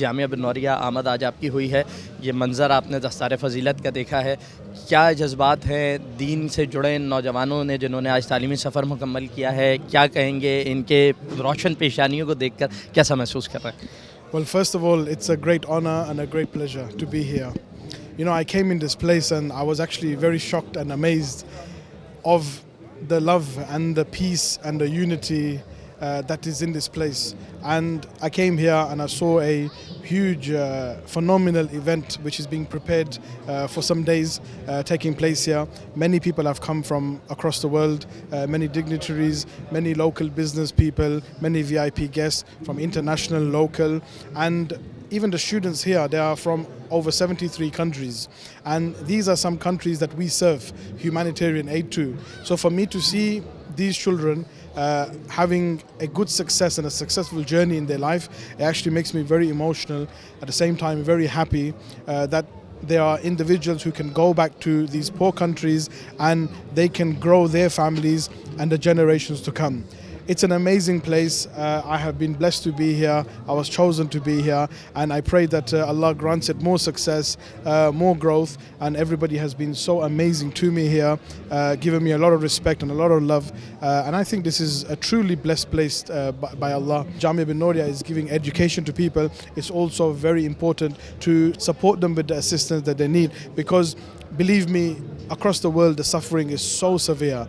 جامعہ بنوریہ آمد آج آپ کی ہوئی ہے. یہ منظر آپ نے دستار فضیلت کا دیکھا ہے. کیا جذبات ہیں دین سے جڑے ان نوجوانوں نے جنہوں نے آج تعلیمی سفر مکمل کیا ہے؟ کیا کہیں گے ان کے روشن پیشانیوں کو دیکھ کر کیسا محسوس کر رہے ہیں؟ Well, first of all, it's a great honor and a great pleasure to be here. You know, I came in this place and I was actually very shocked and amazed of the love and the peace and the unity that is in this place. And I came here and I saw a huge, phenomenal event which is being prepared for some days taking place here. Many people have come from across the world, many dignitaries, many local business people, many VIP guests from international, local, and even the students here, they are from over 73 countries. And these are some countries that we serve humanitarian aid to. So for me to see these children having a good success and a successful journey in their life, it actually makes me very emotional. At the same time, very happy that there are individuals who can go back to these poor countries and they can grow their families and the generations to come. It's an amazing place. I have been blessed to be here. I was chosen to be here, and I pray that Allah grants it more success, more growth, and everybody has been so amazing to me here, given me a lot of respect and a lot of love, and I think this is a truly blessed place by Allah. Jamia Binoria is giving education to people. It's also very important to support them with the assistance that they need, because believe me, across the world the suffering is so severe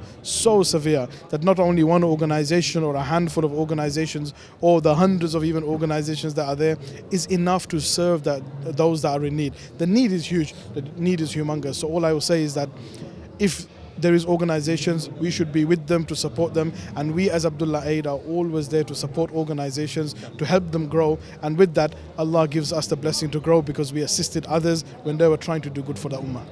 that not only one organization or a handful of organizations or the hundreds of even organizations that are there is enough to serve those that are in need. The need is huge, the need is humongous. So all I will say is that if there is organizations, we should be with them to support them, and we as Abdullah Aid are always there to support organizations, to help them grow, and with that Allah gives us the blessing to grow because we assisted others when they were trying to do good for the ummah.